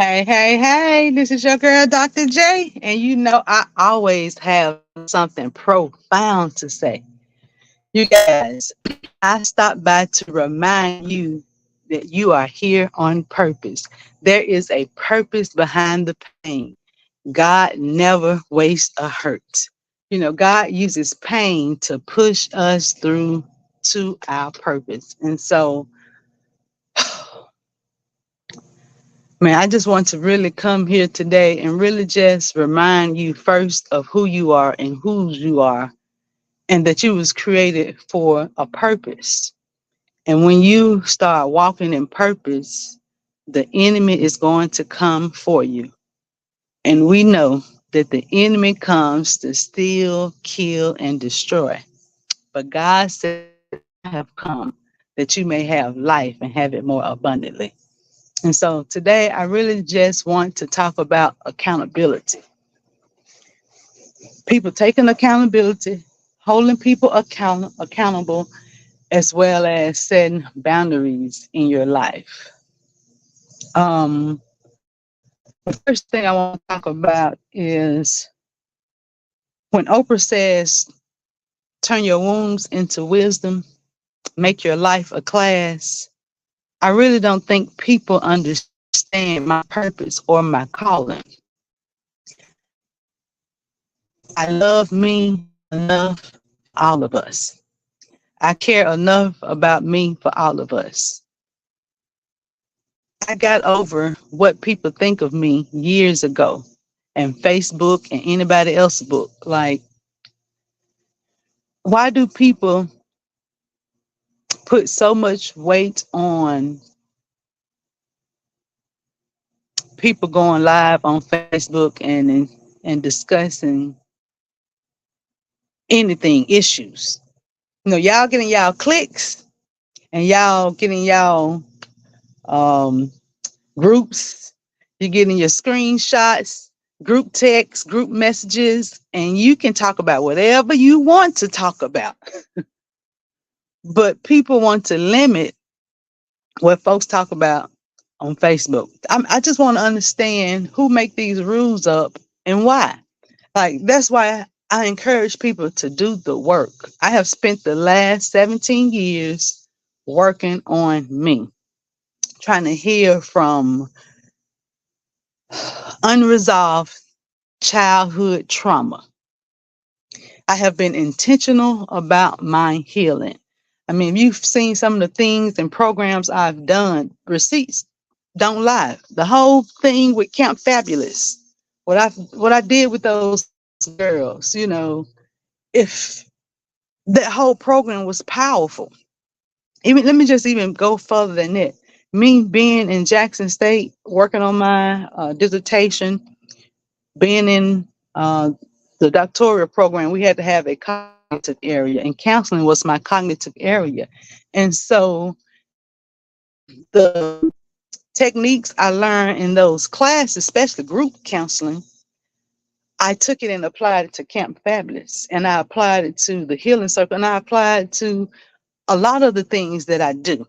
Hey, hey, hey, this is your girl, Dr. J. And I always have something profound to say. You guys, I stopped by to remind you that you are here on purpose. There is a purpose behind the pain. God never wastes a hurt. God uses pain to push us through to our purpose. And so, man, I just want to really come here today and really just remind you first of who you are and whose you are, and that you was created for a purpose. And when you start walking in purpose, the enemy is going to come for you. And we know that the enemy comes to steal, kill, and destroy. But God said, I have come that you may have life and have it more abundantly. And so today, I really just want to talk about accountability. People taking accountability, holding people accountable, as well as setting boundaries in your life. The first thing I want to talk about is when Oprah says, turn your wounds into wisdom, make your life a class. I really don't think people understand my purpose or my calling. I love me enough for all of us. I care enough about me for all of us. I got over what people think of me years ago, and Facebook and anybody else's book. Like, why do people put so much weight on people going live on Facebook and discussing anything, issues? Y'all getting y'all clicks and y'all getting y'all um, groups, you're getting your screenshots, group texts, group messages, and you can talk about whatever you want to talk about. But people want to limit what folks talk about on Facebook. I just want to understand who make these rules up and why. Like, that's why I encourage people to do the work. I have spent the last 17 years working on me, trying to heal from unresolved childhood trauma. I have been intentional about my healing. I mean, if you've seen some of the things and programs I've done, receipts don't lie. The whole thing with Camp Fabulous, what I did with those girls, if that whole program was powerful. Even let me just even go further than that. Me being in Jackson State, working on my dissertation, being in the doctoral program, we had to have a cognitive area, and counseling was my cognitive area. And so the techniques I learned in those classes, especially group counseling, I took it and applied it to Camp Fabulous, and I applied it to the Healing Circle, and I applied it to a lot of the things that I do.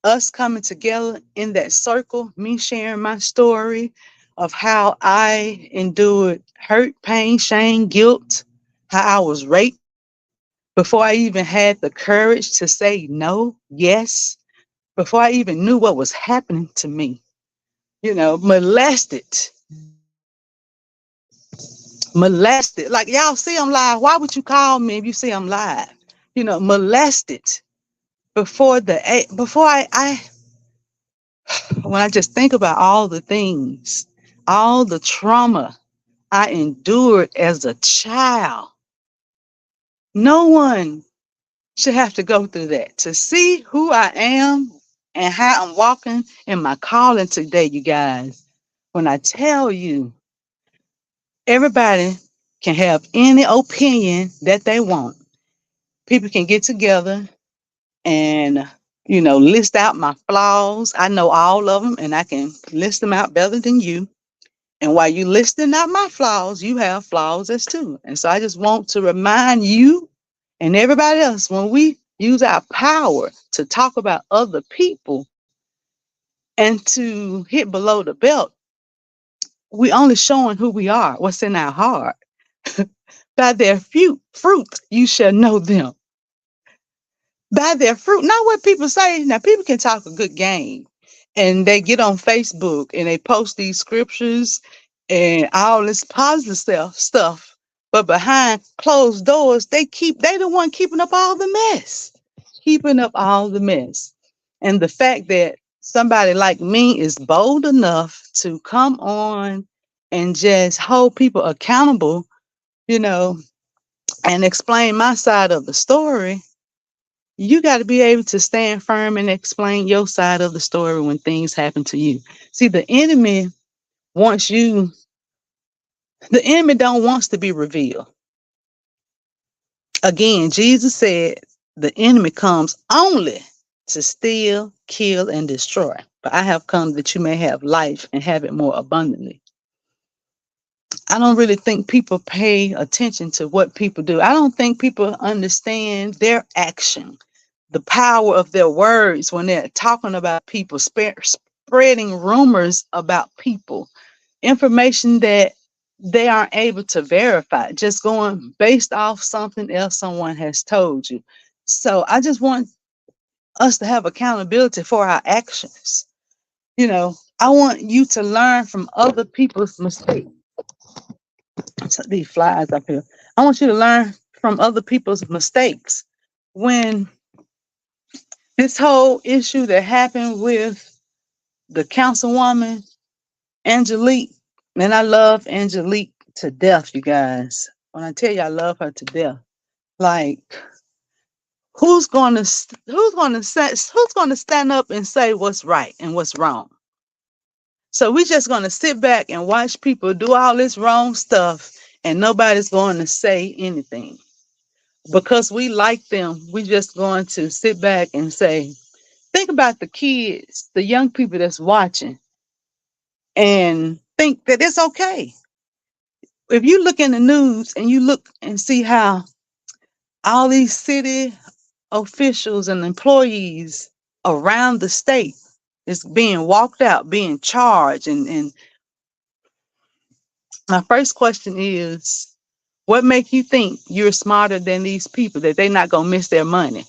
Us coming together in that circle, me sharing my story of how I endured hurt, pain, shame, guilt, how I was raped before I even had the courage to say no, yes, before I even knew what was happening to me. Molested, molested. Like, y'all see I'm live. Why would you call me if you see I'm live? Molested before I when I just think about all the things, all the trauma I endured as a child, no one should have to go through that. To see who I am and how I'm walking in my calling today, you guys, when I tell you, everybody can have any opinion that they want. People can get together and list out my flaws. I know all of them, and I can list them out better than you. And while you listing out my flaws, you have flaws as too. And so I just want to remind you and everybody else, when we use our power to talk about other people and to hit below the belt, we only showing who we are, what's in our heart. By their fruit you shall know them. By their fruit, not what people say. Now, people can talk a good game and they get on Facebook and they post these scriptures and all this positive stuff. But behind closed doors, they the one keeping up all the mess. Keeping up all the mess. And the fact that somebody like me is bold enough to come on and just hold people accountable, you know, and explain my side of the story, you got to be able to stand firm and explain your side of the story when things happen to you. See, wants you, the enemy don't wants to be revealed. Again, Jesus said the enemy comes only to steal, kill, and destroy. But I have come that you may have life and have it more abundantly. I don't really think people pay attention to what people do. I don't think people understand their action, the power of their words when they're talking about people, spreading rumors about people, information that they aren't able to verify, just going based off something else someone has told you. So I just want us to have accountability for our actions. I want you to learn from other people's mistakes. So these flies up here. I want you to learn from other people's mistakes. When this whole issue that happened with the councilwoman, Angelique, and I love Angelique to death, you guys. When I tell you I love her to death, like who's gonna stand up and say what's right and what's wrong? So we're just gonna sit back and watch people do all this wrong stuff, and nobody's going to say anything because we like them. We just going to sit back and say, think about the kids, the young people that's watching, and think that it's okay. If you look in the news and you look and see how all these city officials and employees around the state is being walked out, being charged, and my first question is, what make you think you're smarter than these people, that they're not gonna miss their money?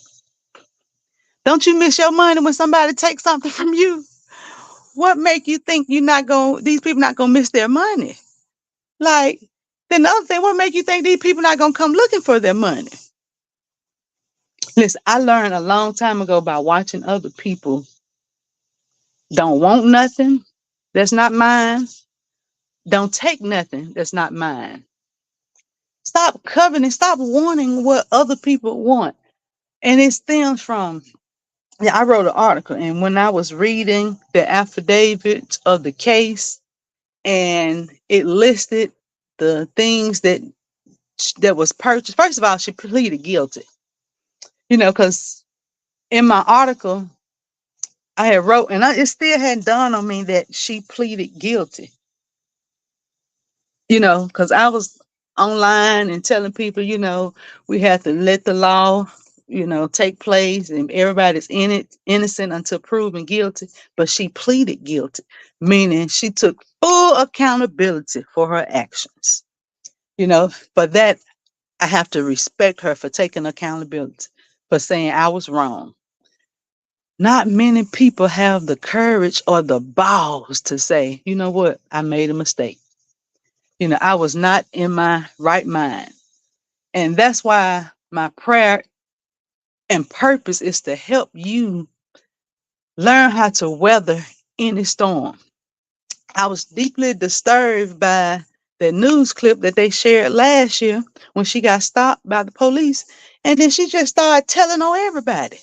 Don't you miss your money when somebody takes something from you? What make you think these people not gonna miss their money? Like, then the other thing, what make you think these people not gonna come looking for their money? Listen, I learned a long time ago by watching other people don't want nothing that's not mine. Don't take nothing that's not mine. Stop coveting, stop wanting what other people want. And it stems from, yeah, I wrote an article, and when I was reading the affidavit of the case, and it listed the things that was purchased. First of all, she pleaded guilty. Because in my article, I had wrote, and it still hadn't dawned on me that she pleaded guilty. Because I was online and telling people, we have to let the law, take place, and everybody's innocent until proven guilty. But she pleaded guilty, meaning she took full accountability for her actions. For that, I have to respect her for taking accountability, for saying I was wrong. Not many people have the courage or the balls to say, you know what, I made a mistake. I was not in my right mind. And that's why my prayer and purpose is to help you learn how to weather any storm. I was deeply disturbed by the news clip that they shared last year when she got stopped by the police. And then she just started telling on everybody.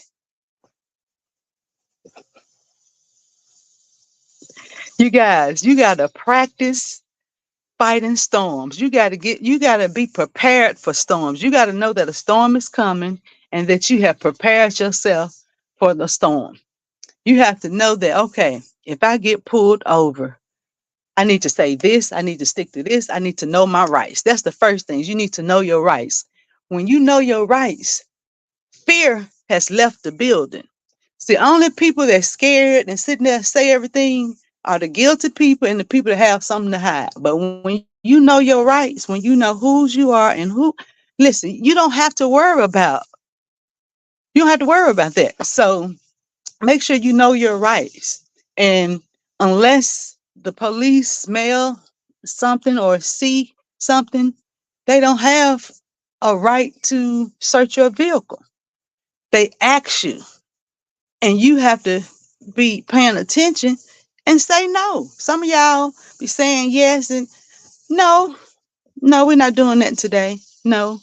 You guys, you got to practice fighting storms. You got to be prepared for storms. You got to know that a storm is coming and that you have prepared yourself for the storm. You have to know that, okay, if I get pulled over, I need to say this, I need to stick to this, I need to know my rights. That's the first thing. You need to know your rights. When you know your rights, fear has left the building. See, only people that's scared and sitting there and say everything are the guilty people and the people that have something to hide. But when you know your rights, when you know whose you are and who, listen, you don't have to worry about that. So make sure you know your rights. And unless the police smell something or see something, they don't have a right to search your vehicle. They ask you, and you have to be paying attention and say no. Some of y'all be saying yes and no, no, we're not doing that today. No.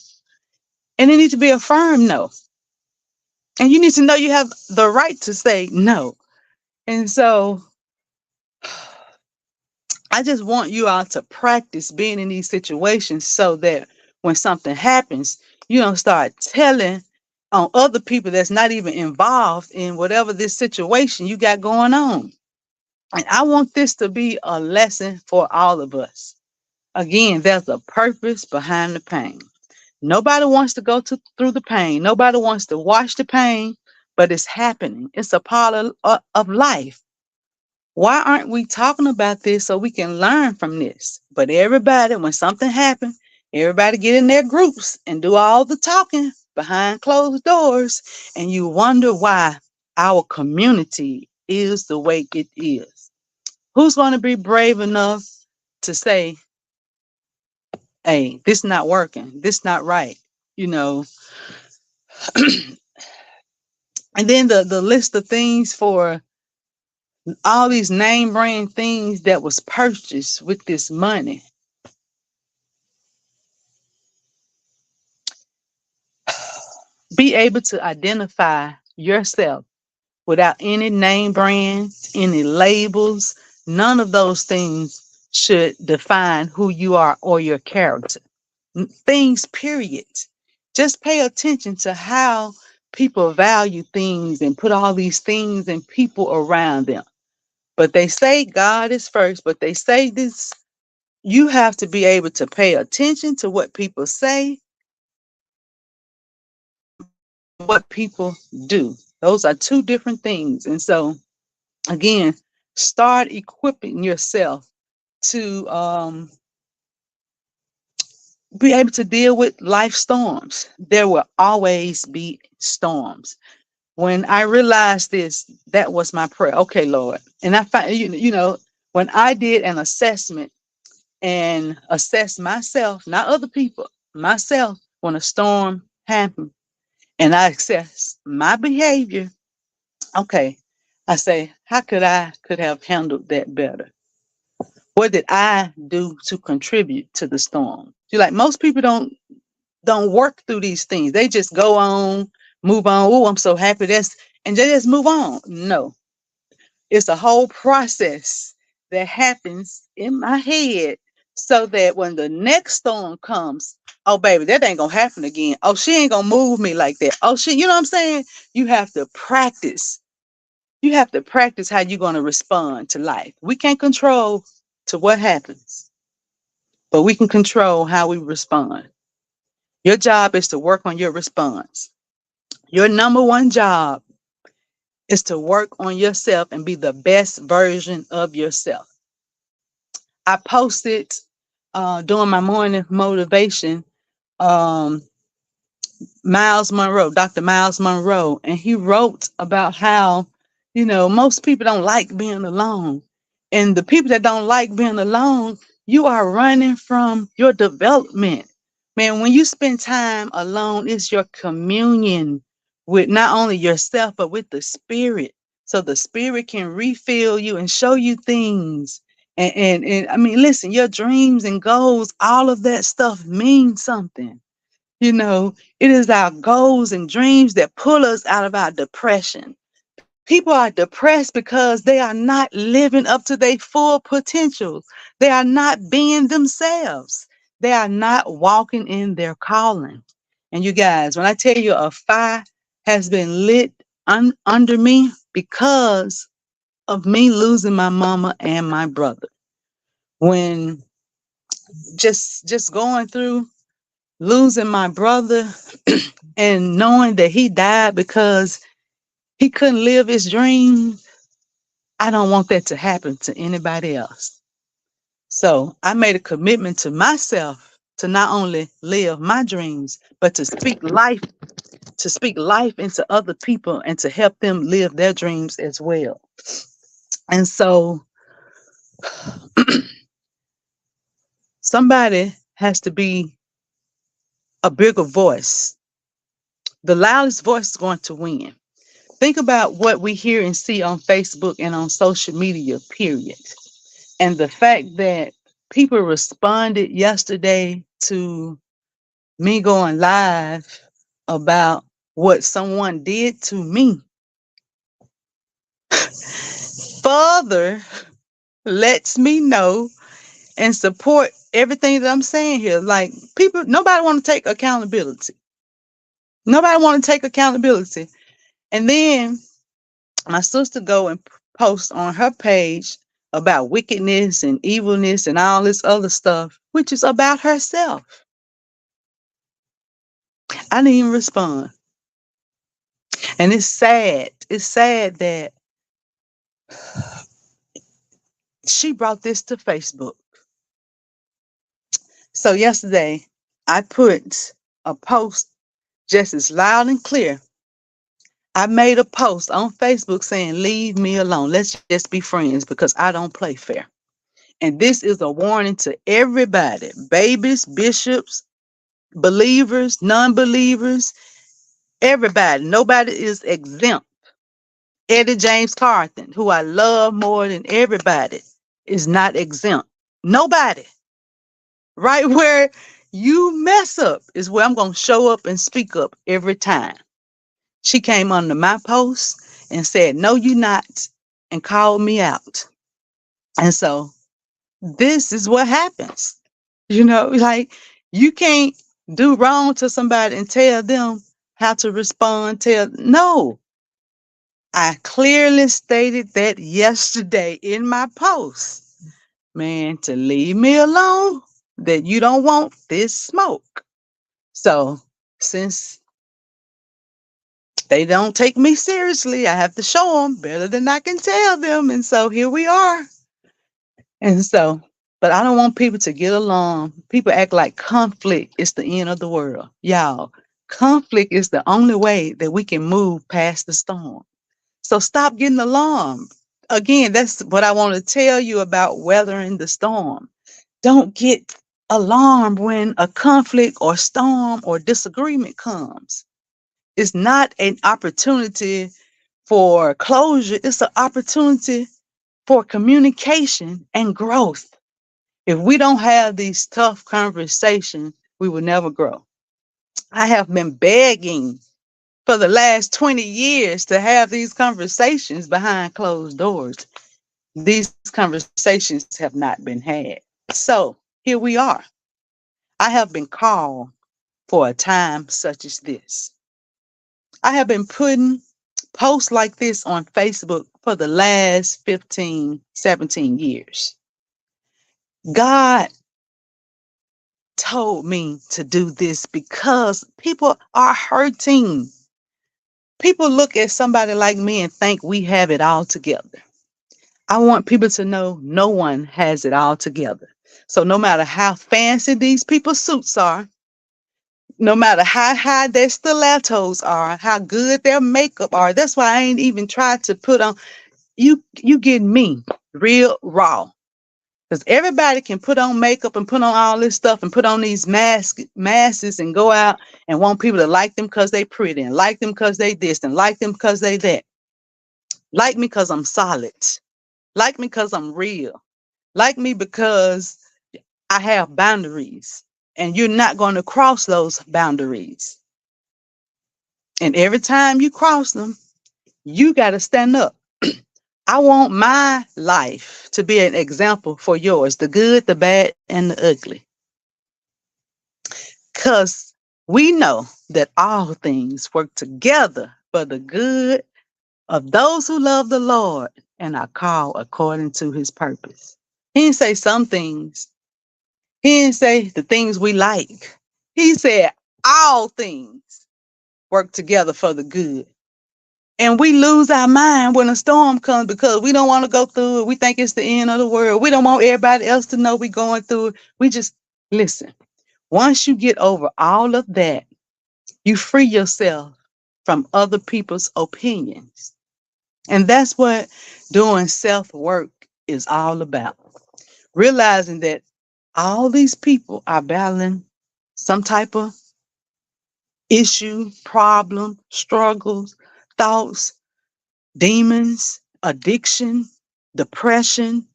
And it needs to be a firm no. And you need to know you have the right to say no. And so I just want you all to practice being in these situations so that when something happens, you don't start telling on other people that's not even involved in whatever this situation you got going on. And I want this to be a lesson for all of us. Again, there's a purpose behind the pain. Nobody wants to go through the pain. Nobody wants to watch the pain, but it's happening. It's a part of life. Why aren't we talking about this so we can learn from this? But everybody, when something happens, everybody get in their groups and do all the talking behind closed doors, and you wonder why our community is the way it is. Who's going to be brave enough to say, hey, this not working, this not right, you know? And then the list of things for all these name brand things that was purchased with this money. Be able to identify yourself without any name brands, any labels. None of those things should define who you are or your character. Things, period. Just pay attention to how people value things and put all these things and people around them. But they say God is first, but they say this, you have to be able to pay attention to what people say and what people do. Those are two different things. And so, again, start equipping yourself to be able to deal with life storms. There will always be storms. When I realized this, that was my prayer. Okay, Lord. And I find, when I did an assessment and assessed myself, not other people, myself, when a storm happened, and I assessed my behavior, okay, I say, how could have handled that better? What did I do to contribute to the storm? See, like most people don't work through these things. They just go on, move on. Oh, I'm so happy and they just move on. No, it's a whole process that happens in my head so that when the next storm comes, oh baby, that ain't gonna happen again. Oh, she ain't gonna move me like that. Oh, you know what I'm saying? You have to practice. You have to practice how you're gonna respond to life. We can't control to what happens, but we can control how we respond. Your job is to work on your response. Your number one job is to work on yourself and be the best version of yourself. I posted during my morning motivation, um, Miles Monroe, Dr. Miles Monroe, and he wrote about how, most people don't like being alone. And the people that don't like being alone, you are running from your development. Man, when you spend time alone, it's your communion with not only yourself, but with the spirit. So the spirit can refill you and show you things. And I mean, listen, your dreams and goals, all of that stuff means something. It is our goals and dreams that pull us out of our depression. People are depressed because they are not living up to their full potential. They are not being themselves. They are not walking in their calling. And you guys, when I tell you a fire has been lit under me because of me losing my mama and my brother. When just going through losing my brother and knowing that he died because he couldn't live his dream, I don't want that to happen to anybody else. So I made a commitment to myself to not only live my dreams, but to speak life into other people and to help them live their dreams as well. And so somebody has to be a bigger voice. The loudest voice is going to win. Think about what we hear and see on Facebook and on social media, period. And the fact that people responded yesterday to me going live about what someone did to me further lets me know and support everything that I'm saying here. Like people, nobody want to take accountability. Nobody want to take accountability. And then my sister go and post on her page about wickedness and evilness and all this other stuff, which is about herself. I didn't even respond. And it's sad. It's sad that she brought this to Facebook. So yesterday, I put a post just as loud and clear. I made a post on Facebook saying, leave me alone. Let's just be friends because I don't play fair. And this is a warning to everybody, babies, bishops, believers, non believers, everybody. Nobody is exempt. Eddie James Carthen, who I love more than everybody, is not exempt. Nobody. Right where you mess up is where I'm going to show up and speak up every time. She came under my post and said, no, you not, and called me out. And so this is what happens. Like you can't do wrong to somebody and tell them how to respond. No, I clearly stated that yesterday in my post, man, to leave me alone, that you don't want this smoke. So since they don't take me seriously, I have to show them better than I can tell them. And so here we are. And so, but I don't want people to get along. People act like conflict is the end of the world. Y'all, conflict is the only way that we can move past the storm. So stop getting alarmed. Again, that's what I want to tell you about weathering the storm. Don't get alarmed when a conflict or storm or disagreement comes. It's not an opportunity for closure, it's an opportunity for communication and growth. If we don't have these tough conversations, we will never grow. I have been begging for the last 20 years to have these conversations behind closed doors. These conversations have not been had. So here we are. I have been called for a time such as this. I have been putting posts like this on Facebook for the last 15, 17 years. God told me to do this because people are hurting. People look at somebody like me and think we have it all together. I want people to know no one has it all together. So no matter how fancy these people's suits are, no matter how high their stilettos are, how good their makeup are, that's why I ain't even tried to put on. You get me real raw. Because everybody can put on makeup and put on all this stuff and put on these masks and go out and want people to like them because they pretty and like them because they this and like them because they that. Like me because I'm solid. Like me because I'm real. Like me because I have boundaries. And you're not going to cross those boundaries. And every time you cross them, you got to stand up. I want my life to be an example for yours, the good, the bad, and the ugly. Because we know that all things work together for the good of those who love the Lord and are called according to his purpose. He didn't say some things. He didn't say the things we like. He said all things work together for the good. And we lose our mind when a storm comes because we don't want to go through it. We think it's the end of the world. We don't want everybody else to know we're going through it. We just listen. Once you get over all of that, you free yourself from other people's opinions. And that's what doing self work is all about. Realizing that all these people are battling some type of issue, problem, struggles, thoughts, demons, addiction, depression.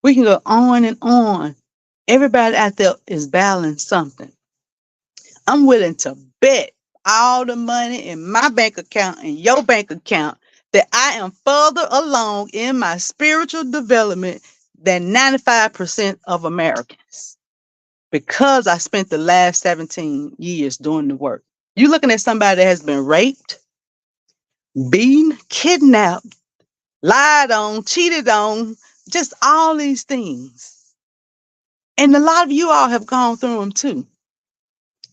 We can go on and on. Everybody out there is battling something. I'm willing to bet all the money in my bank account and your bank account that I am further along in my spiritual development than 95% of Americans because I spent the last 17 years doing the work. You're looking at somebody that has been raped, beaten, kidnapped, lied on, cheated on, just all these things. And a lot of you all have gone through them too.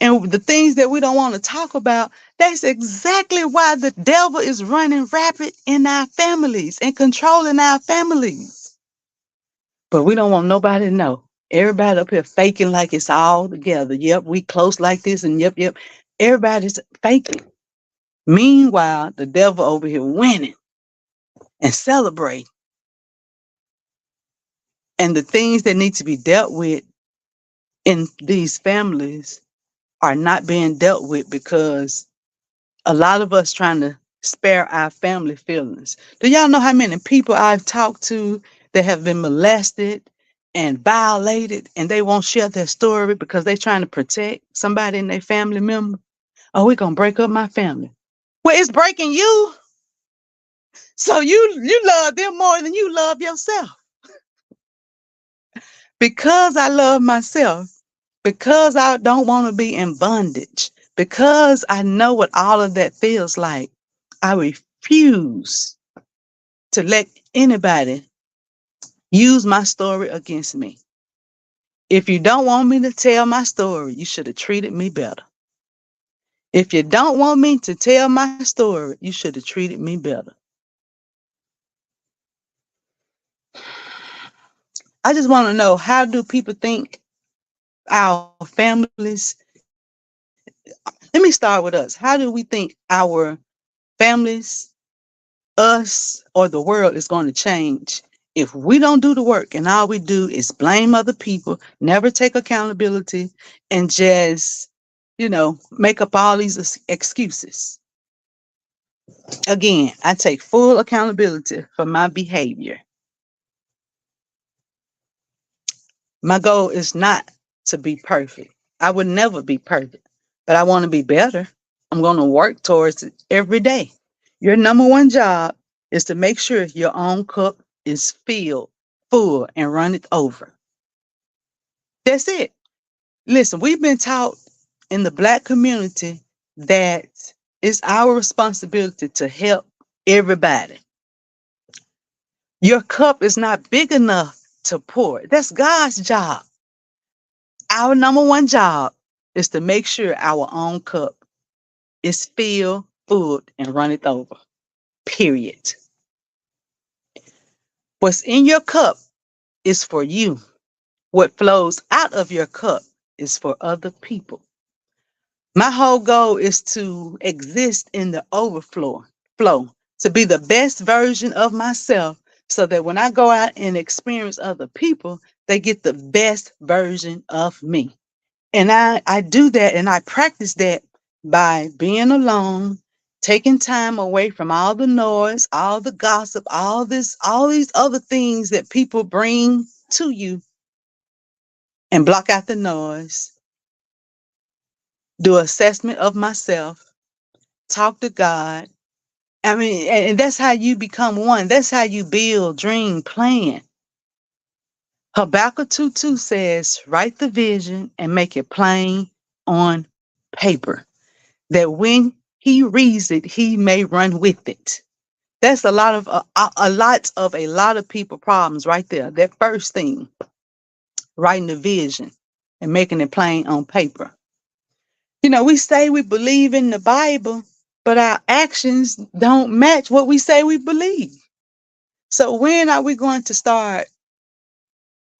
And the things that we don't want to talk about, that's exactly why the devil is running rapid in our families and controlling our families. But we don't want nobody to know. Everybody up here faking like it's all together. Yep, we close like this and yep. Everybody's faking. Meanwhile, the devil over here winning and celebrating. And the things that need to be dealt with in these families are not being dealt with because a lot of us trying to spare our family feelings. Do y'all know how many people I've talked to that have been molested and violated and they won't share their story because they're trying to protect somebody in their family member? Oh, we're going to break up my family. Well, it's breaking you. So you love them more than you love yourself. Because I love myself, because I don't want to be in bondage, because I know what all of that feels like, I refuse to let anybody use my story against me. If you don't want me to tell my story, you should have treated me better. If you don't want me to tell my story, you should have treated me better. I just want to know, how do people think our families? Let me start with us. How do we think our families, us, or the world is going to change if we don't do the work and all we do is blame other people, never take accountability, and just, make up all these excuses? Again, I take full accountability for my behavior. My goal is not to be perfect. I would never be perfect, but I want to be better. I'm going to work towards it every day. Your number one job is to make sure your own cup is filled, full, and run it over. That's it. Listen, we've been taught in the Black community that it's our responsibility to help everybody. Your cup is not big enough to pour. That's God's job. Our number one job is to make sure our own cup is filled, full, and run it over. Period. What's in your cup is for you. What flows out of your cup is for other people. My whole goal is to exist in the flow, to be the best version of myself so that when I go out and experience other people, they get the best version of me. And I do that and I practice that by being alone, taking time away from all the noise, all the gossip, all these other things that people bring to you, and block out the noise, do assessment of myself, talk to God. I mean, and that's how you become one. That's how you build, dream, plan. Habakkuk 2:2 says, write the vision and make it plain on paper, that when he reads it, he may run with it. That's a lot of people problems right there. That first thing, writing the vision and making it plain on paper. We say we believe in the Bible, but our actions don't match what we say we believe. So when are we going to start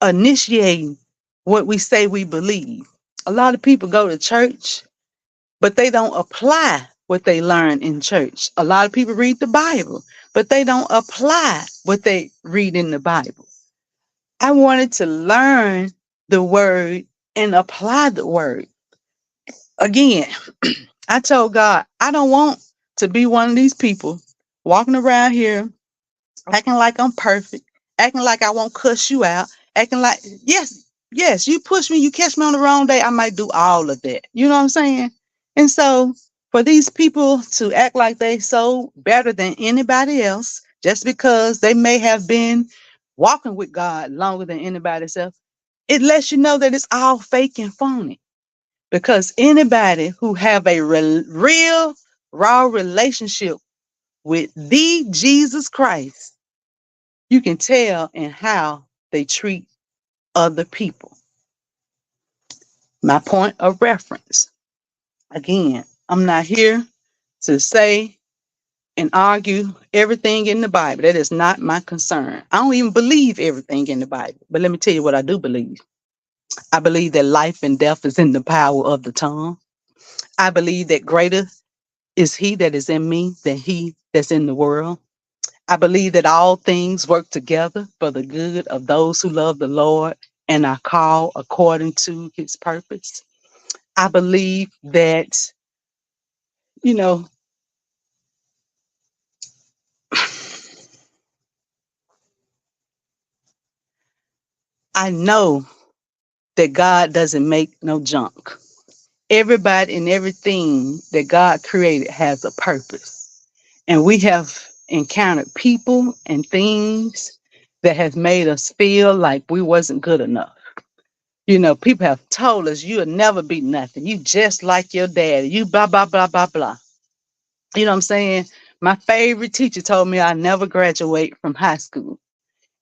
initiating what we say we believe? A lot of people go to church, but they don't apply what they learn in church. A lot of people read the Bible, but they don't apply what they read in the Bible. I wanted to learn the word and apply the word. Again, I told God, I don't want to be one of these people walking around here acting like I'm perfect, acting like I won't cuss you out, acting like, yes, you push me, you catch me on the wrong day, I might do all of that. You know what I'm saying? And so for these people to act like they so better than anybody else, just because they may have been walking with God longer than anybody else, it lets you know that it's all fake and phony. Because anybody who have a real, raw relationship with the Jesus Christ, you can tell in how they treat other people. My point of reference. Again, I'm not here to say and argue everything in the Bible. That is not my concern. I don't even believe everything in the Bible. But let me tell you what I do believe. I believe that life and death is in the power of the tongue. I believe that greater is he that is in me than he that's in the world. I believe that all things work together for the good of those who love the Lord and are called according to his purpose. I believe that, you know, I know that God doesn't make no junk. Everybody and everything that God created has a purpose. And we have encountered people and things that has made us feel like we wasn't good enough. You know, people have told us you'll never be nothing. You just like your daddy. You blah, blah, blah, blah, blah. You know what I'm saying? My favorite teacher told me I never graduate from high school.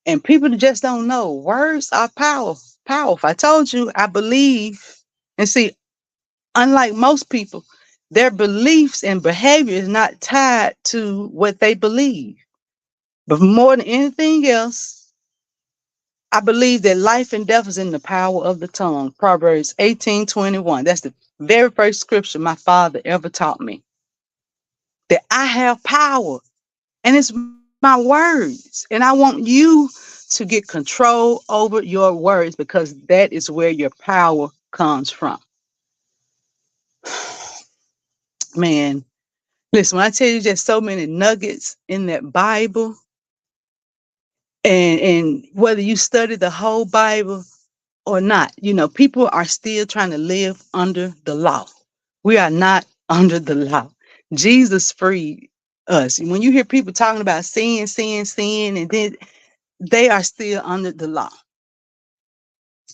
And people just don't know. Words are powerful. I told you, I believe. And see, unlike most people, their beliefs and behavior is not tied to what they believe. But more than anything else, I believe that life and death is in the power of the tongue. Proverbs 18:21. That's the very first scripture my father ever taught me. That I have power, and it's my words. And I want you to get control over your words because that is where your power comes from. Man, listen, when I tell you there's so many nuggets in that Bible, and whether you study the whole Bible or not, you know, people are still trying to live under the law. We are not under the law. Jesus freed us. When you hear people talking about sin, and then they are still under the law.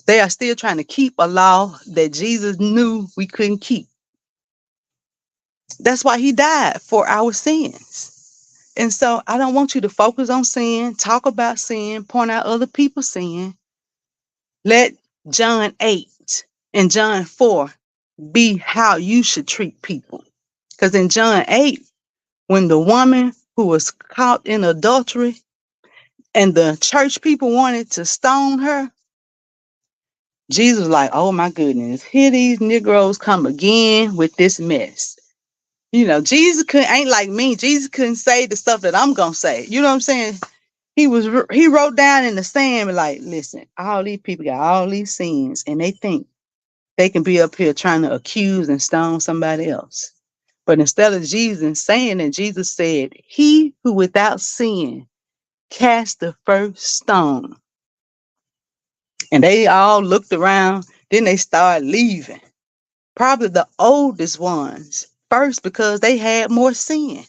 They are still trying to keep a law that Jesus knew we couldn't keep. That's why he died for our sins. And so I don't want you to focus on sin, talk about sin, point out other people's sin. Let John 8 and John 4 be how you should treat people. Because in John 8, when the woman who was caught in adultery and the church people wanted to stone her, Jesus was like, oh my goodness, here these Negroes come again with this mess. You know, Jesus ain't like me. Jesus couldn't say the stuff that I'm gonna say. You know what I'm saying? He wrote down in the sand like, listen, all these people got all these sins, and they think they can be up here trying to accuse and stone somebody else. But instead of Jesus saying that, Jesus said, he who without sin cast the first stone. And they all looked around, then they started leaving. Probably the oldest ones first because they had more sin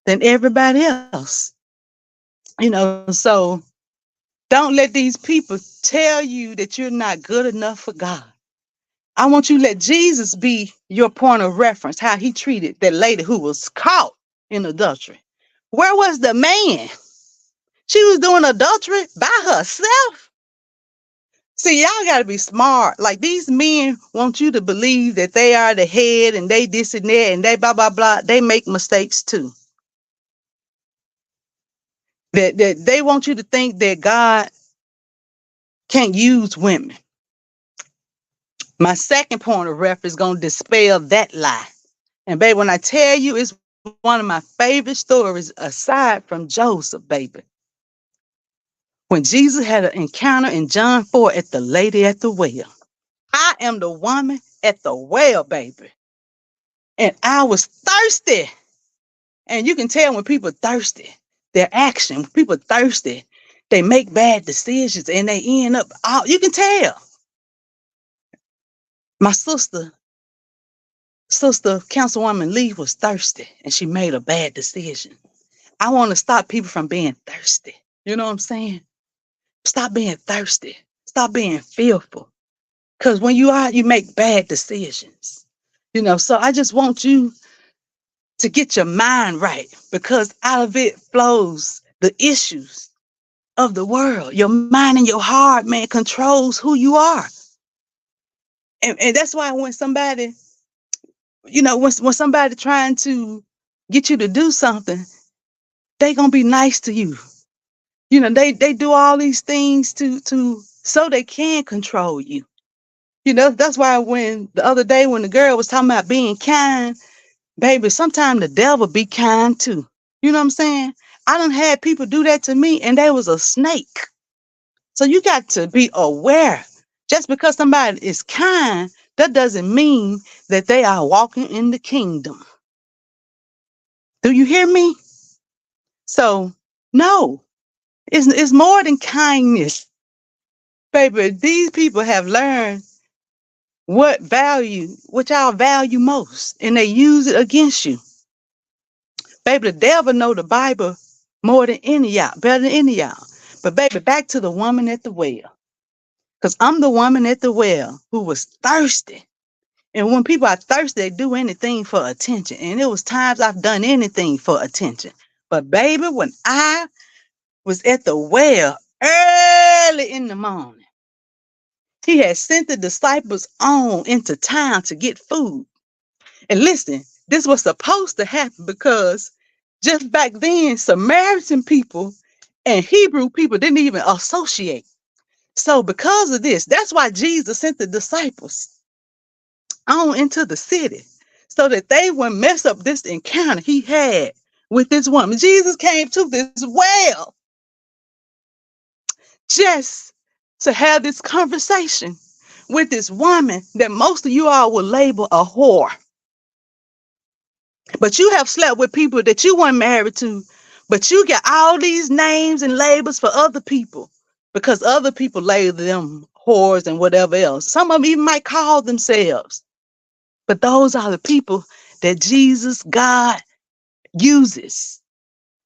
than everybody else. You know, so don't let these people tell you that you're not good enough for God. I want you to let Jesus be your point of reference, how he treated that lady who was caught in adultery. Where was the man? She was doing adultery by herself. See, y'all got to be smart. Like these men want you to believe that they are the head and they this and that and they blah, blah, blah. They make mistakes too. That they want you to think that God can't use women. My second point of reference is going to dispel that lie. And baby, when I tell you, it's one of my favorite stories aside from Joseph, baby. When Jesus had an encounter in John 4 at the lady at the well. I am the woman at the well, baby. And I was thirsty. And you can tell when people thirsty, their action, when people thirsty, they make bad decisions and they end up out. You can tell. My sister Councilwoman Lee was thirsty and she made a bad decision. I want to stop people from being thirsty. You know what I'm saying? Stop being thirsty. Stop being fearful. Because when you are, you make bad decisions. So I just want you to get your mind right because out of it flows the issues of the world. Your mind and your heart, man, controls who you are. And that's why when somebody, when somebody trying to get you to do something, they gonna be nice to you. They do all these things to so they can control you. That's why when the other day when the girl was talking about being kind, baby, sometimes the devil be kind too. You know what I'm saying? I done had people do that to me and they was a snake. So you got to be aware. Just because somebody is kind, that doesn't mean that they are walking in the kingdom. Do you hear me? So, no, it's more than kindness. Baby, these people have learned what y'all value most, and they use it against you. Baby, the devil know the Bible more than any of y'all, better than any of y'all. But baby, back to the woman at the well. Because I'm the woman at the well who was thirsty. And when people are thirsty, they do anything for attention. And it was times I've done anything for attention. But baby, when I was at the well early in the morning, he had sent the disciples on into town to get food. And listen, this was supposed to happen because just back then, Samaritan people and Hebrew people didn't even associate. So because of this, that's why Jesus sent the disciples on into the city so that they wouldn't mess up this encounter he had with this woman. Jesus came to this well just to have this conversation with this woman that most of you all would label a whore. But you have slept with people that you weren't married to, but you got all these names and labels for other people because other people label them whores and whatever else. Some of them even might call themselves. But those are the people that Jesus, God, uses.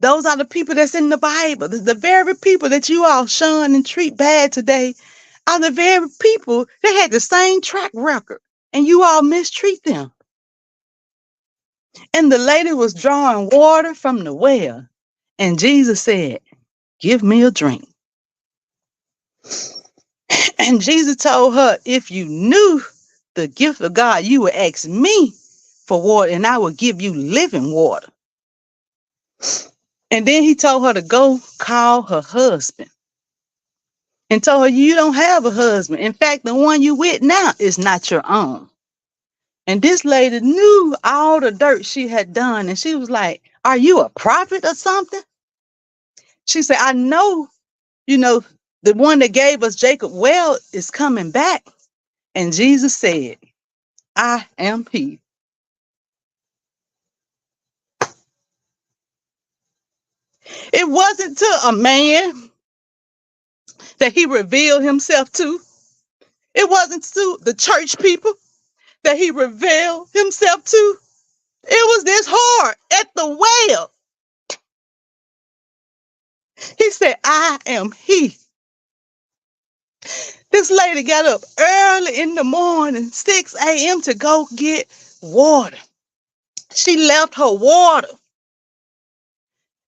Those are the people that's in the Bible. The very people that you all shun and treat bad today are the very people that had the same track record, and you all mistreat them. And the lady was drawing water from the well, and Jesus said, "Give me a drink." And Jesus told her, "If you knew the gift of God, you would ask me for water, and I will give you living water." And then he told her to go call her husband and told her, "You don't have a husband. In fact, the one you with now is not your own." And this lady knew all the dirt she had done. And she was like, "Are you a prophet or something?" She said, "I know, you know, the one that gave us Jacob well is coming back." And Jesus said, "I am he." It wasn't to a man that he revealed himself to. It wasn't to the church people that he revealed himself to. It was this whore at the well. He said, "I am he." This lady got up early in the morning, 6 a.m. to go get water. She left her water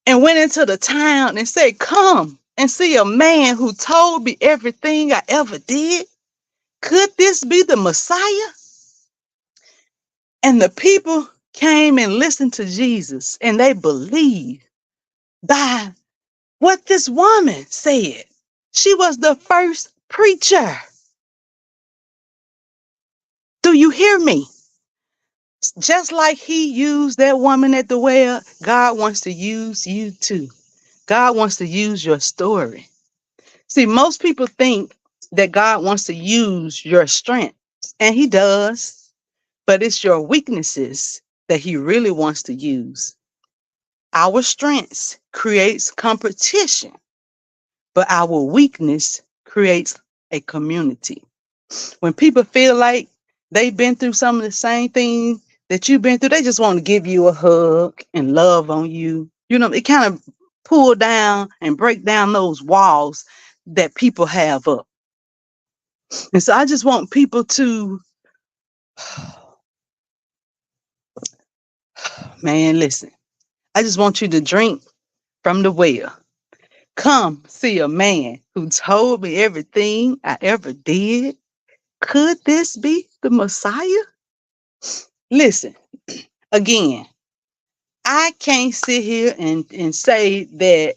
and went into the town and said, "Come and see a man who told me everything I ever did? Could this be the Messiah? And the people came and listened to Jesus, and they believed by what this woman said. She was the first preacher. Do you hear me? Just like he used that woman at the well, God wants to use you too. God wants to use your story. See, most people think that God wants to use your strengths, and he does, but it's your weaknesses that he really wants to use. Our strengths creates competition, but our weakness creates a community. When people feel like they've been through some of the same things that you've been through, they just want to give you a hug and love on you. You know, it kind of pull down and break down those walls that people have up. And so I just want people to, man, listen, I just want you to drink from the well. Come see a man who told me everything I ever did. Could this be the Messiah? Listen, again, I can't sit here and say that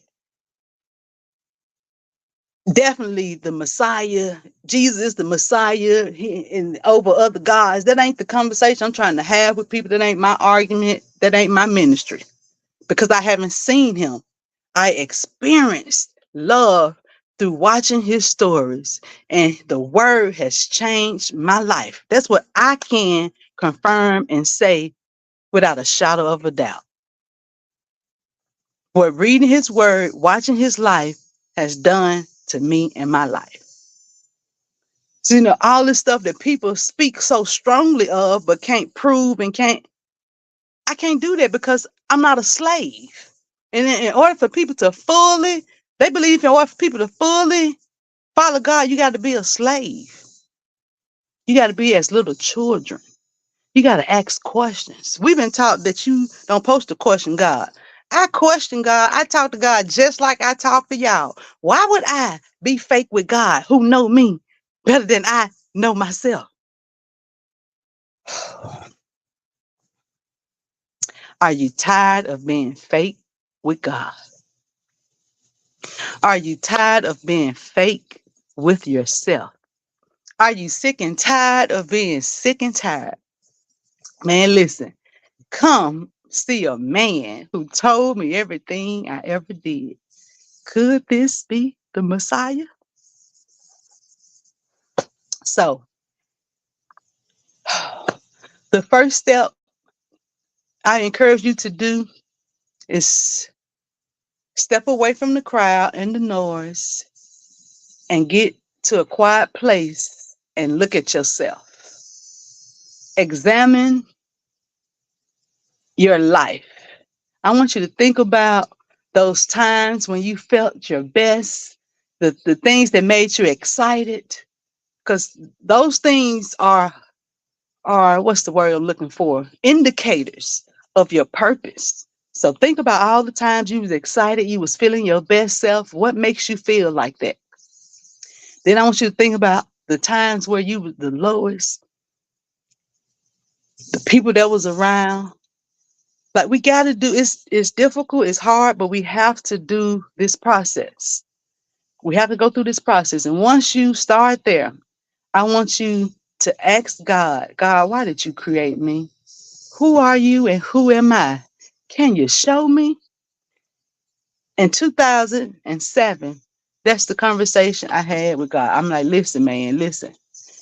definitely the Messiah, Jesus, the Messiah, and over other gods. That ain't the conversation I'm trying to have with people. That ain't my argument. That ain't my ministry because I haven't seen him. I experienced love through watching his stories, and the word has changed my life. That's what I can confirm and say without a shadow of a doubt. What reading his word, watching his life has done to me in my life. So, all this stuff that people speak so strongly of, but can't prove and I can't do that because I'm not a slave. And in order for people to fully, they believe in order for people to fully follow God, you got to be a slave. You got to be as little children. You got to ask questions. We've been taught that you don't supposed to question God. I question God. I talk to God just like I talk to y'all. Why would I be fake with God who know me better than I know myself? Are you tired of being fake with God? Are you tired of being fake with yourself? Are you sick and tired of being sick and tired? Man, listen, come see a man who told me everything I ever did. Could this be the Messiah? So, the first step I encourage you to do is step away from the crowd and the noise and get to a quiet place and look at yourself. Examine your life. I want you to think about those times when you felt your best, the things that made you excited, because those things are what's the word I'm looking for? Indicators of your purpose. So think about all the times you was excited, you was feeling your best self. What makes you feel like that? Then I want you to think about the times where you was the lowest, the people that was around. Like we got to do it's difficult, it's hard, but we have to do this process. We have to go through this process. And once you start there, I want you to ask God, God, why did you create me? Who are you and who am I? Can you show me? In 2007, that's the conversation I had with God. I'm like, listen, man, listen.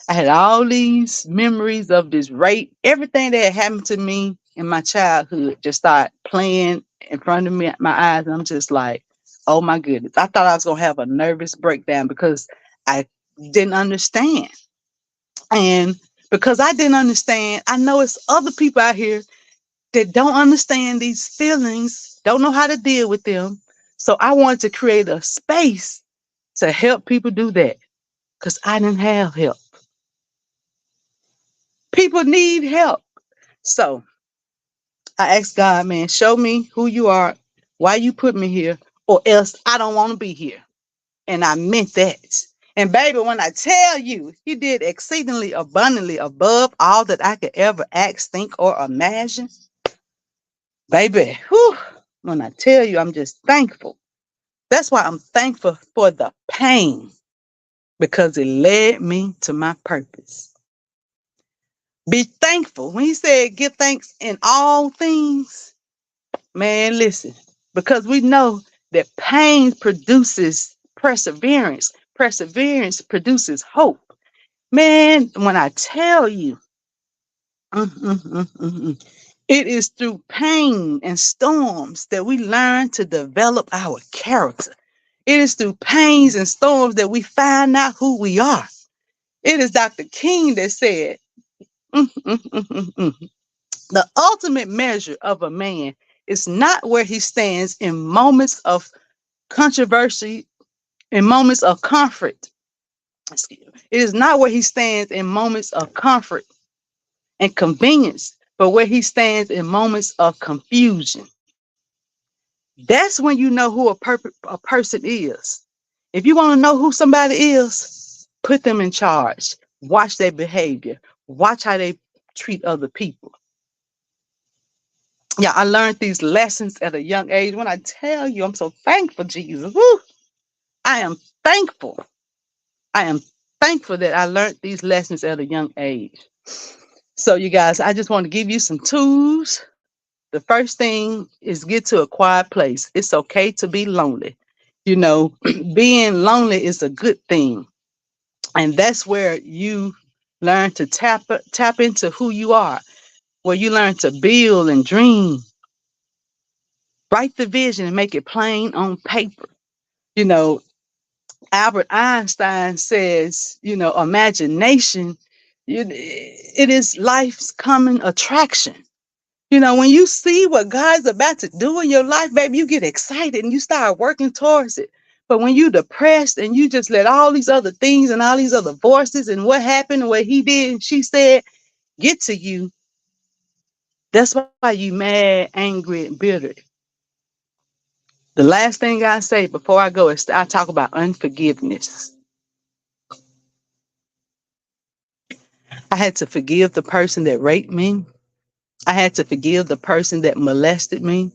I had all these memories of this rape. Everything that had happened to me in my childhood just started playing in front of me, my eyes. And I'm just like, oh my goodness. I thought I was going to have a nervous breakdown because I didn't understand. And because I didn't understand, I know it's other people out here that don't understand these feelings, don't know how to deal with them. So I wanted to create a space to help people do that because I didn't have help. People need help. So I asked God, man, show me who you are, why you put me here, or else I don't want to be here. And I meant that. And baby, when I tell you, he did exceedingly abundantly above all that I could ever ask, think, or imagine. Baby, whew, when I tell you, I'm just thankful. That's why I'm thankful for the pain because it led me to my purpose. Be thankful. When he said give thanks in all things, man, listen, because we know that pain produces perseverance. Perseverance produces hope. Man, when I tell you, it is through pain and storms that we learn to develop our character. It is through pains and storms that we find out who we are. It is Dr. King that said, mm, mm, mm, mm, mm. The ultimate measure of a man is not where he stands in moments of controversy, in moments of comfort. Excuse me. It is not where he stands in moments of comfort and convenience, but where he stands in moments of confusion. That's when you know who a person is. If you want to know who somebody is, put them in charge. Watch their behavior. Watch how they treat other people. Yeah, I learned these lessons at a young age. When I tell you, I'm so thankful, Jesus. Woo, I am thankful. I am thankful that I learned these lessons at a young age. So, you guys, I just want to give you some tools. The first thing is get to a quiet place. It's okay to be lonely. You know, being lonely is a good thing. And that's where you learn to tap into who you are, where you learn to build and dream. Write the vision and make it plain on paper. You know, Albert Einstein says, imagination, it is life's common attraction. When you see what God's about to do in your life, baby, you get excited and you start working towards it. But when you depressed and you just let all these other things and all these other voices and what happened and what he did and she said get to you, that's why you mad, angry, and bitter. The last thing I say before I go is I talk about unforgiveness. I had to forgive the person that raped me. I had to forgive the person that molested me.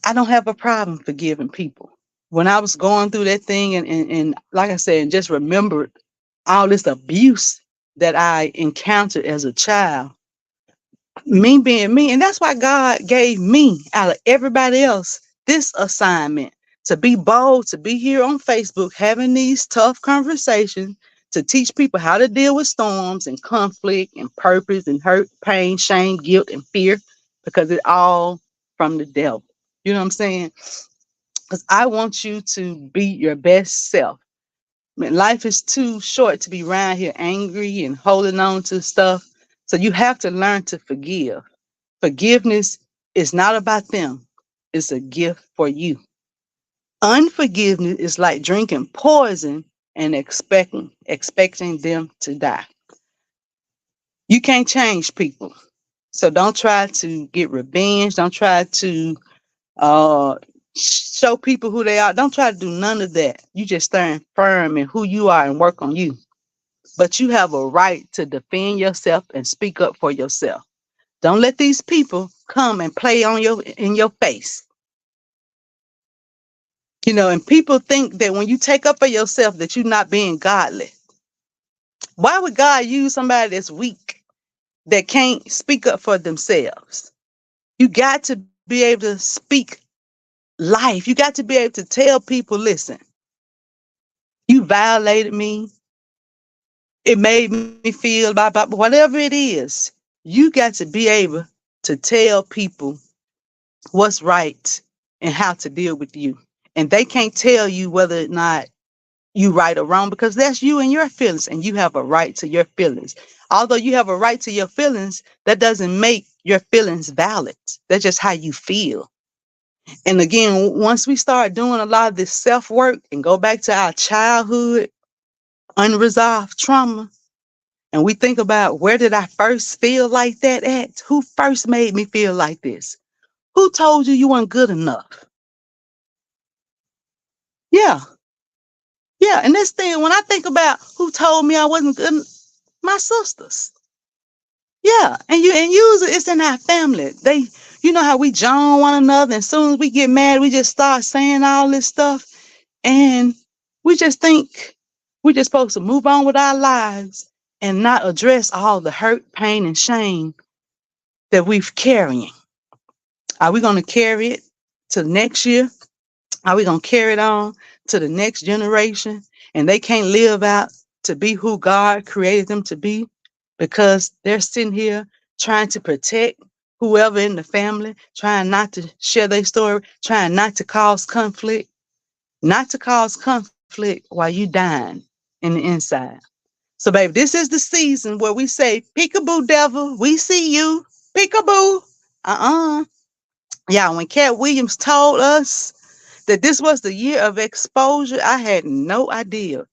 I don't have a problem forgiving people. When I was going through that thing and like I said, and just remembered all this abuse that I encountered as a child, me being me. And that's why God gave me, out of everybody else, this assignment to be bold, to be here on Facebook, having these tough conversations, to teach people how to deal with storms and conflict and purpose and hurt, pain, shame, guilt, and fear, because it all from the devil. You know what I'm saying? Because I want you to be your best self. I mean, life is too short to be around here angry and holding on to stuff. So you have to learn to forgive. Forgiveness is not about them. It's a gift for you. Unforgiveness is like drinking poison and expecting them to die. You can't change people. So don't try to get revenge. Don't try to uh show people who they are. Don't try to do none of that. You just stand firm in who you are and work on you. But you have a right to defend yourself and speak up for yourself. Don't let these people come and play on in your face. And people think that when you take up for yourself that you're not being godly. Why would God use somebody that's weak, that can't speak up for themselves? You got to be able to speak life. You got to be able to tell people, listen, you violated me. It made me feel whatever it is. You got to be able to tell people what's right and how to deal with you. And they can't tell you whether or not you right or wrong, because that's you and your feelings, and you have a right to your feelings. Although you have a right to your feelings, that doesn't make your feelings valid. That's just how you feel. And again, once we start doing a lot of this self-work and go back to our childhood unresolved trauma, and we think about, where did I first feel like that at? Who first made me feel like this? Who told you you weren't good enough? Yeah. Yeah, and this thing, when I think about who told me I wasn't good, my sisters. Yeah, and usually it's in our family. You know how we join one another, and as soon as we get mad, we just start saying all this stuff, and we just think we're just supposed to move on with our lives and not address all the hurt, pain, and shame that we've carrying. Are we going to carry it to next year? Are we going to carry it on to the next generation? And they can't live out to be who God created them to be because they're sitting here trying to protect whoever in the family, trying not to share their story, trying not to cause conflict, not to cause conflict while you dying in the inside. So, baby, this is the season where we say, peekaboo, devil, we see you. Peekaboo. Uh-uh. Yeah, when Cat Williams told us that this was the year of exposure, I had no idea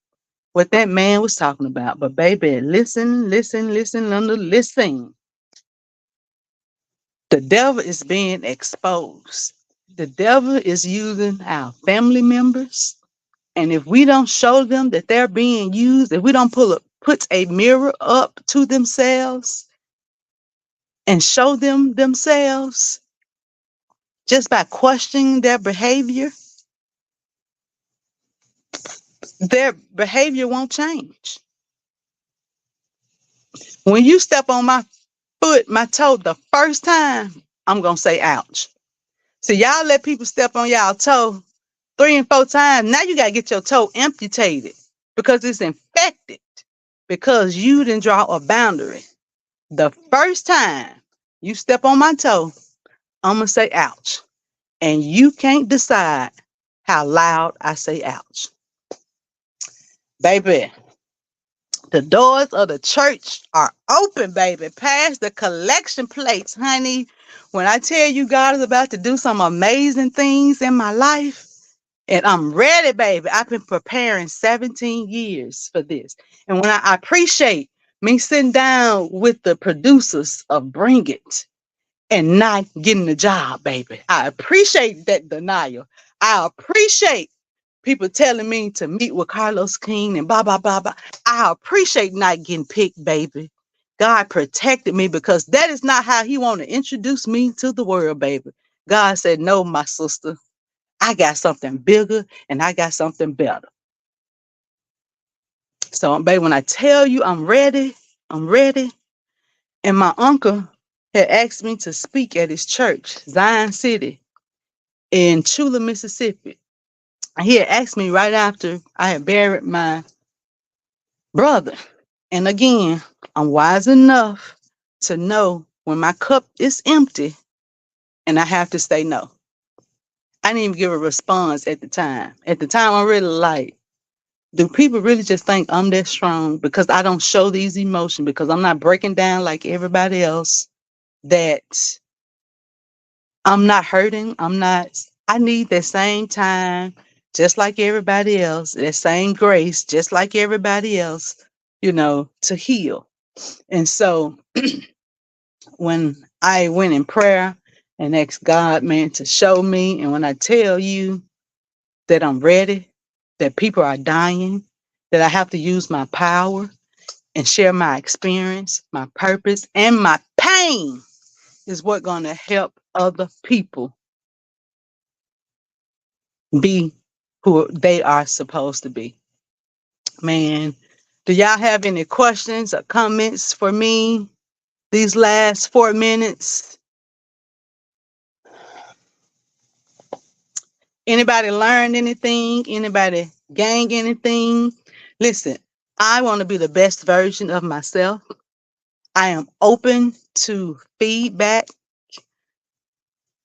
what that man was talking about. But baby, listen, listen, listen, Linda, listen. The devil is being exposed. The devil is using our family members. And if we don't show them that they're being used, if we don't put a mirror up to themselves and show them themselves just by questioning their behavior won't change. When you step on my foot, my toe, the first time, I'm going to say ouch. So y'all let people step on y'all toe 3 and 4 times. Now you got to get your toe amputated because it's infected because you didn't draw a boundary. The first time you step on my toe, I'm going to say ouch. And you can't decide how loud I say ouch. Baby, the doors of the church are open, baby. Pass the collection plates, honey. When I tell you God is about to do some amazing things in my life, and I'm ready, baby. I've been preparing 17 years for this. And when I appreciate me sitting down with the producers of Bring It and not getting the job, baby. I appreciate that denial. I appreciate people telling me to meet with Carlos King and blah, blah, blah, blah. I appreciate not getting picked, baby. God protected me because that is not how he want to introduce me to the world, baby. God said, no, my sister, I got something bigger and I got something better. So, baby, when I tell you I'm ready, I'm ready. And my uncle had asked me to speak at his church, Zion City, in Chula, Mississippi. He had asked me right after I had buried my brother. And again, I'm wise enough to know when my cup is empty and I have to say no. I didn't even give a response at the time. At the time, I'm really like, do people really just think I'm that strong because I don't show these emotions, because I'm not breaking down like everybody else, that I'm not hurting? I need that same time, just like everybody else, that same grace, just like everybody else, to heal. And so when I went in prayer and asked God, man, to show me, and when I tell you that I'm ready, that people are dying, that I have to use my power and share my experience, my purpose, and my pain is what going to help other people be who they are supposed to be. Man, do y'all have any questions or comments for me these last 4 minutes? Anybody learn anything? Anybody gain anything? Listen, I want to be the best version of myself. I am open to feedback.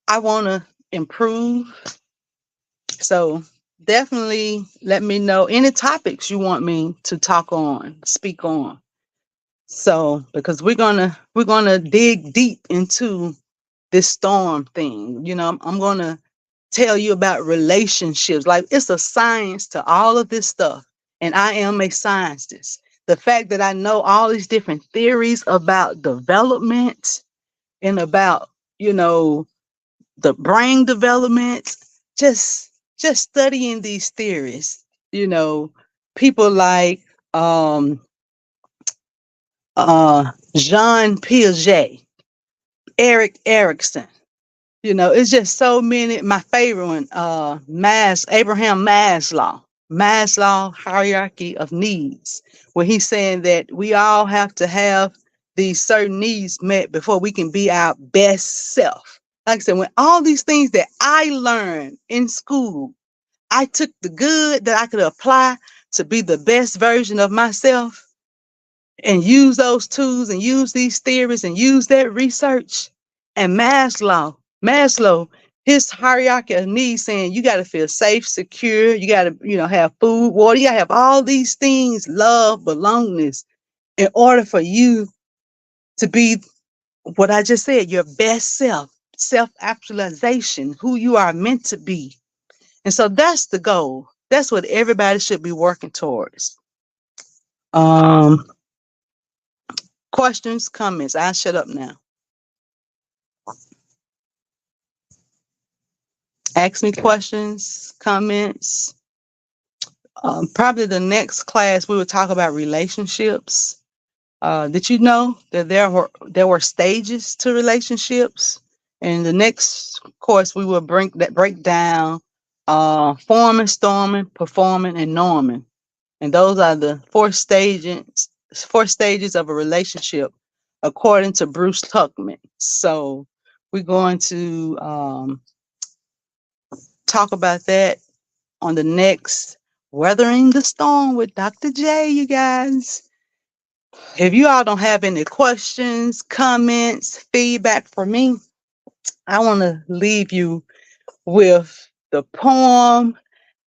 I want to improve. So definitely let me know any topics you want me to speak on. So because we're gonna dig deep into this storm thing. I'm gonna tell you about relationships. Like, it's a science to all of this stuff. And I am a scientist. The fact that I know all these different theories about development and about, the brain development, just studying these theories, you know, People like um, Jean Piaget, Eric Erickson. It's just so many. My favorite one, Abraham Maslow, Maslow hierarchy of needs, where he's saying that we all have to have these certain needs met before we can be our best self. Like I said, when all these things that I learned in school, I took the good that I could apply to be the best version of myself and use those tools and use these theories and use that research. And Maslow, his hierarchy of needs saying you got to feel safe, secure, you got to, have food, water, you got to have all these things, love, belongingness, in order for you to be what I just said, your best self actualization, who you are meant to be. And so that's the goal. That's what everybody should be working towards. Um, Questions, comments. I'll shut up now. Ask me questions, comments. Probably the next class we will talk about relationships. Did you know that there were stages to relationships? And the next course we will break down forming, storming, performing, and norming. And those are the four stages of a relationship, according to Bruce Tuckman. So we're going to talk about that on the next Weathering the Storm with Dr. J, you guys. If you all don't have any questions, comments, feedback for me, I want to leave you with the poem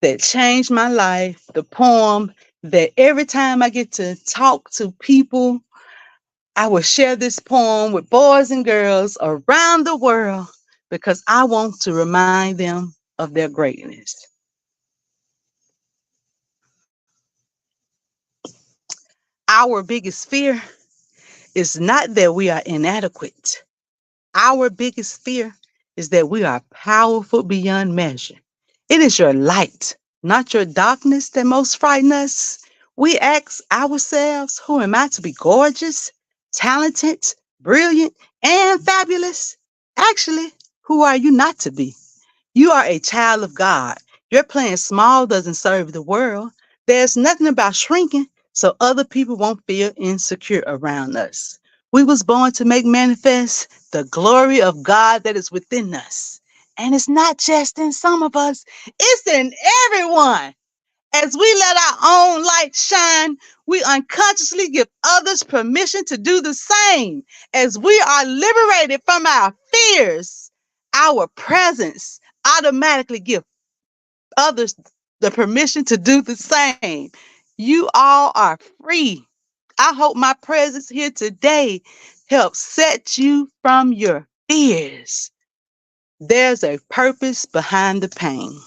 that changed my life, the poem that every time I get to talk to people, I will share this poem with boys and girls around the world because I want to remind them of their greatness. Our biggest fear is not that we are inadequate. Our biggest fear is that we are powerful beyond measure. It is your light, not your darkness, that most frighten us. We ask ourselves, who am I to be gorgeous, talented, brilliant, and fabulous? Actually, who are you not to be? You are a child of God. Your playing small doesn't serve the world. There's nothing about shrinking so other people won't feel insecure around us. We was born to make manifest the glory of God that is within us. And it's not just in some of us, it's in everyone. As we let our own light shine, we unconsciously give others permission to do the same. As we are liberated from our fears, our presence automatically gives others the permission to do the same. You all are free. I hope my presence here today helps set you from your fears. There's a purpose behind the pain.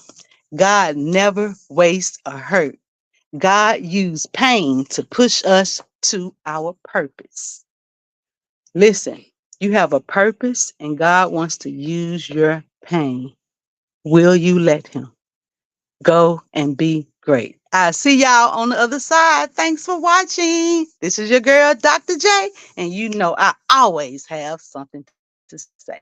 God never wastes a hurt. God used pain to push us to our purpose. Listen, you have a purpose and God wants to use your pain. Will you let Him? Go and be great. I'll see y'all on the other side. Thanks for watching. This is your girl, Dr. J, and you know I always have something to say.